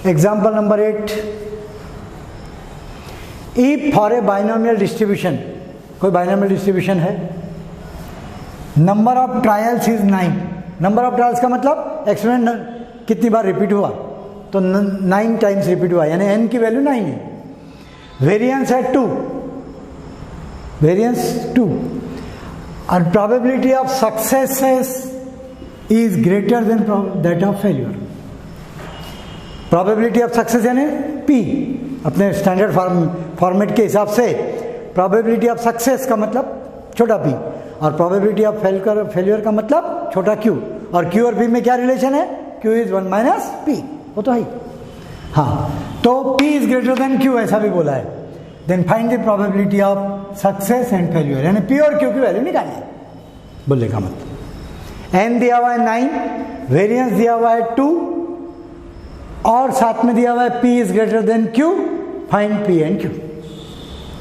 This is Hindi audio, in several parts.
Example number 8, if for a binomial distribution, कोई बाइनोमियल डिस्ट्रीब्यूशन है, number of trials is 9। Number of trials का मतलब एक्सपेरिमेंट कितनी बार रिपीट हुआ, तो 9 टाइम्स रिपीट हुआ, यानी n की वैल्यू 9 है। वेरिएंस है 2, वेरिएंस 2, और probability of success is greater then that of failure. Probability of success यानी P, अपने स्टैंडर्ड फॉर्मेट के हिसाब से प्रोबेबिलिटी ऑफ सक्सेस का मतलब छोटा p, और प्रोबेबिलिटी ऑफ फेल्यूर का मतलब छोटा q, और q और p में क्या रिलेशन है, q इज 1 माइनस p, वो तो है। हाँ, तो p is greater than q ऐसा भी बोला है। Then find the probability of success and failure, यानी p और q की वैल्यू निकालिए, बोलने का मतलब। n दिया हुआ है 9, वेरिएंस दिया हुआ है 2, और साथ में दिया हुआ है p is greater than q, find p and q।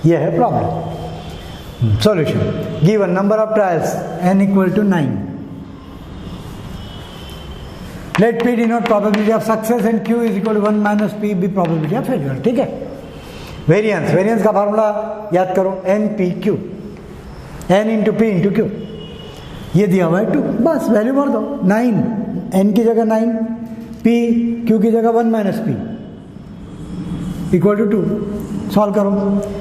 यह है problem. Solution, given number of trials n equal to 9, let p denote probability of success and q is equal to 1 minus p be probability of failure. ठीक है, वेरिएंस, वेरिएंस का फार्मूला याद करो, n p q, n into p into q, ये दिया हुआ है 2, बस वैल्यू भर दो। 9, n की जगह 9, p q की जगह 1 minus p equal to 2, solve करो।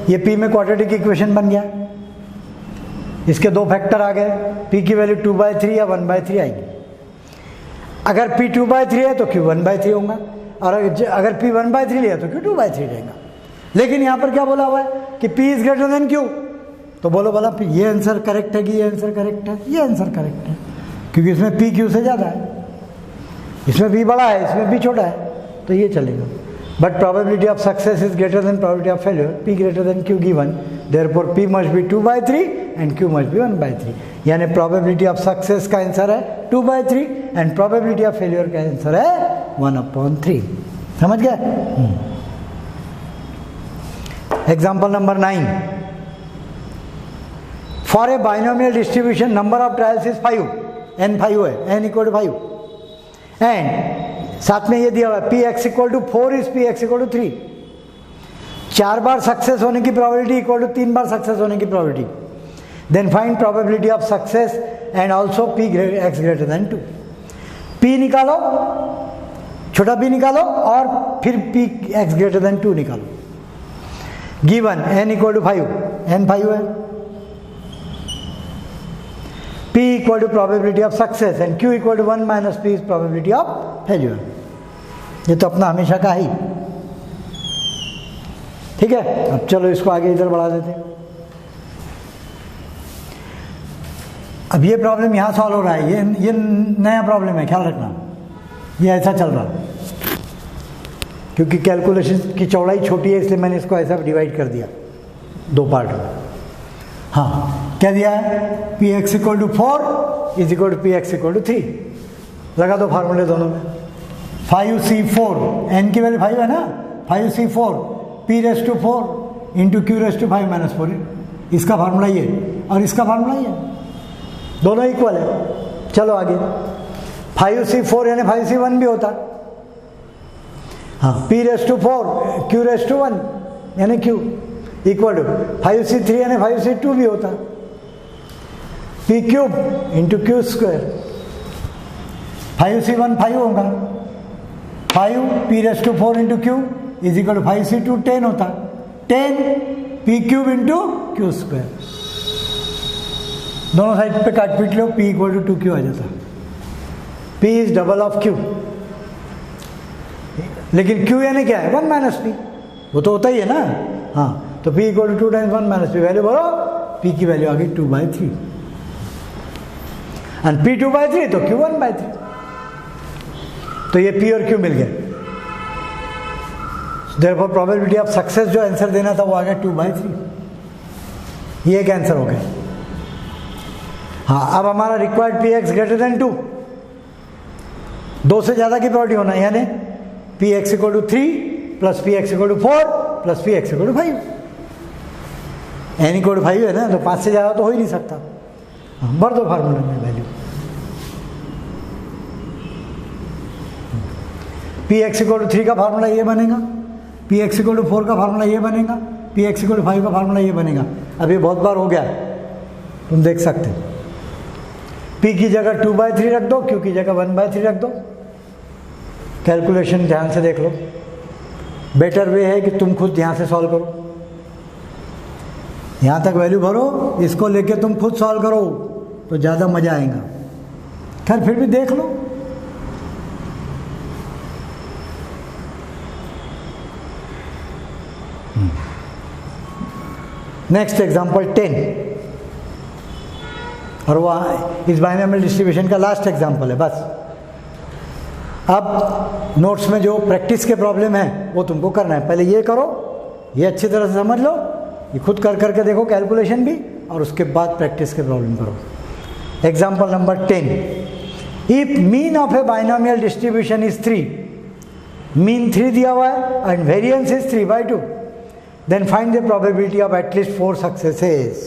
ये p में क्वाड्रेटिक इक्वेशन बन गया, इसके 2 फैक्टर आ गए, p की वैल्यू 2/3 या 1/3 आएगी। अगर p 2/3 है तो q 1/3 होगा, और अगर p 1/3 लिया तो q 2/3 रहेगा। लेकिन यहाँ पर क्या बोला हुआ है कि p is greater than q, तो बोलो बोला ये आंसर करेक्ट है कि ये आंसर करेक्ट है, ये आंसर करेक्ट है, क्योंकि इसमें p q से ज़्यादा है, इसमें p बड़ा है, इसमें p छोटा है, तो ये चलेगा। But probability of success is greater then probability of failure, p greater than q given, therefore p must be 2/3 and q must be 1/3, यानी प्रोबेबिलिटी ऑफ सक्सेस का आंसर है 2/3 एंड प्रोबेबिलिटी ऑफ फेल्यूर का आंसर है 1/3। समझ गए? Example number 9, for a binomial distribution number of trials is 5, n 5 है, n इक्वल टू 5, एंड साथ में ये दिया हुआ है P x equal to 4 is p x equal to 3। 4 बार सक्सेस होने की प्रोबेबिलिटी इक्वल टू 3 बार सक्सेस होने की probability. Then find probability of success and also p x greater than 2। P निकालो, छोटा p निकालो, और फिर पी एक्स ग्रेटर देन 2 निकालो। Given n equal to 5, n 5 है, p equal to probability of success and q equal to 1 minus p is probability of failure. ये तो अपना हमेशा का ही। ठीक है, अब चलो इसको आगे इधर बढ़ा देते हैं। अब ये प्रॉब्लम यहाँ सॉल्व हो रहा है, ये नया प्रॉब्लम है, ख्याल रखना, ये ऐसा चल रहा है क्योंकि कैलकुलेशन की चौड़ाई छोटी है, इसलिए मैंने इसको ऐसा डिवाइड कर दिया 2 पार्ट में। हाँ, क्या दिया है, P x equal to 4 is equal to P x equal to 3, लगा दो फार्मूले दोनों में। 5c4, n की वैल्यू 5 है ना, 5c4 p raise to 4 into q raise to 5 minus 4, इसका फार्मूला ये और इसका फार्मूला ये, दोनों इक्वल है। चलो आगे, 5c4 यानी 5c1 भी होता, हाँ, p raise to 4 q raise to 1 यानी q इक्वल टू 5c3 यानी 5c2 भी होता, p cube into q square. 5c1 5 होगा, 5 p raise to 4 into q is equal to 5c2 10 होता, 10 p cube into q square. दोनों साइड पे काट पीट लो, p इक्वल टू 2q आ जाता। p is double of q, लेकिन q यानी क्या है, 1 माइनस p, वो तो होता ही है ना। हाँ, तो p equal to 2 times 1 minus p, value भरो, p की वैल्यू आ गई 2/3, एंड p 2/3 तो q 1/3, तो ये p और q मिल गए। देयरफॉर प्रोबेबिलिटी ऑफ सक्सेस जो आंसर देना था वो आ गया 2/3, ये एक आंसर हो गया। हाँ, अब हमारा required P x greater than 2, 2 से ज़्यादा की प्रॉपर्टी होना, यानी P x equal to 3 plus P x equal to 4 plus P x equal to 5। N equal to 5 है ना, तो 5 से ज़्यादा तो हो ही नहीं सकता। भर दो फार्मूले में value. P x equal to 3 का फार्मूला ये बनेगा, पी एक्स इक्वल टू 4 का फार्मूला ये बनेगा, पी एक्स इक्वल टू 5 का फार्मूला ये बनेगा। अब ये बहुत बार हो गया, तुम देख सकते। पी की जगह 2/3 रख दो, क्यू की जगह 1/3 रख दो। कैलकुलेशन ध्यान से देख लो। बेटर वे है कि तुम खुद यहाँ से सॉल्व करो, यहाँ तक वैल्यू भरो, इसको लेके तुम खुद सॉल्व करो तो ज़्यादा मज़ा आएगा। खैर फिर भी देख लो। नेक्स्ट एग्जांपल 10, और वह इस बाइनोमियल डिस्ट्रीब्यूशन का लास्ट एग्जांपल है बस। अब नोट्स में जो प्रैक्टिस के प्रॉब्लम है वो तुमको करना है। पहले ये करो, ये अच्छी तरह से समझ लो, ये खुद कर करके देखो कैलकुलेशन भी, और उसके बाद प्रैक्टिस के प्रॉब्लम करो। Example number 10, if mean of A binomial distribution is 3, mean 3 दिया हुआ है and variance is 3/2, then find the probability of at least 4 successes.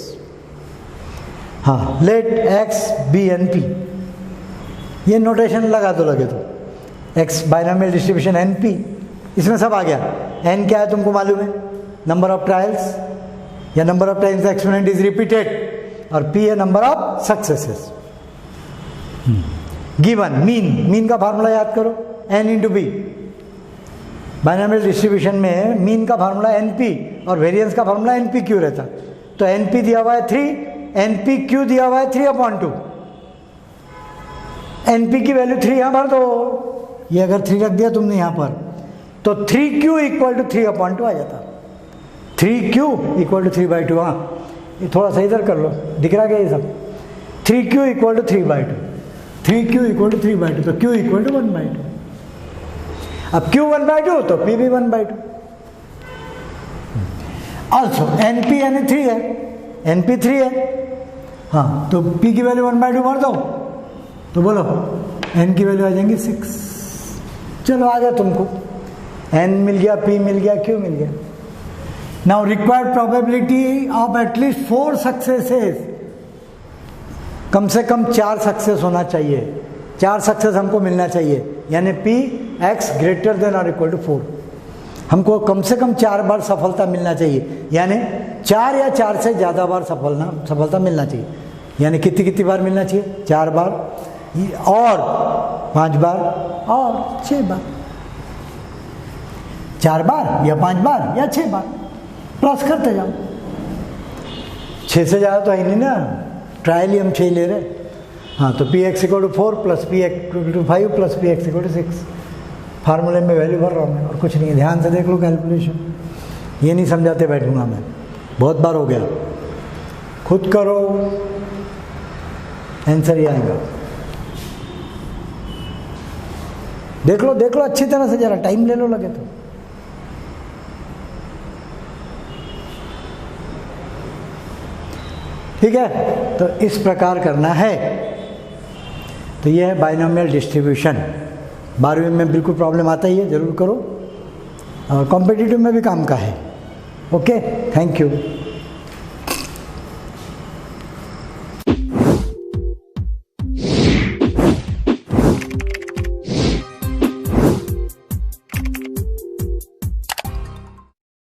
हाँ, let x b n p, ये नोटेशन लगा दो, लगे तो x binomial distribution n p, इसमें सब आ गया। n क्या है तुमको मालूम है, नंबर ऑफ ट्रायल्स या number of times experiment is repeated, और p है number of successes. Given mean का फार्मूला याद करो, n into B. Binomial distribution में मीन का फार्मूला NP और वेरिएंस का फार्मूला NPQ रहता। तो NP दिया हुआ है 3, NPQ दिया हुआ है 3/2। NP की वैल्यू 3 यहाँ भर दो, ये अगर 3 रख दिया तुमने यहाँ पर तो 3Q इक्वल टू 3/2 आ जाता। 3Q equal to 3/2। हाँ, ये थोड़ा सा इधर कर लो, दिख रहा क्या ये सब। 3Q equal to 3/2, 3Q equal to 3/2, तो Q इक्वल टू 1/2। अब Q 1/2 तो P भी 1/2। ऑल्सो NP यानी 3 है, NP 3 है। हाँ, तो P की वैल्यू 1/2 भर दो, तो बोलो N की वैल्यू आ जाएंगी 6। चलो आ गया तुमको, N मिल गया, P मिल गया, Q मिल गया। Now required probability of at least 4 successes, कम से कम 4 सक्सेस होना चाहिए, 4 सक्सेस हमको मिलना चाहिए, यानी P x ग्रेटर देन और इक्वल टू 4। हमको कम से कम 4 बार सफलता मिलना चाहिए, यानी 4 या 4 से ज़्यादा बार सफलता मिलना चाहिए। यानी कितनी बार मिलना चाहिए, 4 बार और 5 बार और 6 बार। 4 बार या 5 बार या 6 बार, प्लस करते जाओ। 6 से ज़्यादा तो है नहीं ना, ट्रायल ही हम 6 ले रहे। हाँ, तो P x equal to 4 plus P x equal to 5 plus P x equal to 6। फार्मूले में वैल्यू भर रहा हूँ मैं, और कुछ नहीं है। ध्यान से देख लो कैलकुलेशन, ये नहीं समझाते बैठूंगा मैं, बहुत बार हो गया। खुद करो, आंसर ही आएगा। देख लो अच्छी तरह से, जरा टाइम ले लो लगे तो। ठीक है, तो इस प्रकार करना है। तो ये है बाइनोमियल डिस्ट्रीब्यूशन। 12वीं में बिल्कुल प्रॉब्लम आता ही है, जरूर करो, और कॉम्पिटिटिव में भी काम का है। Okay, thank you.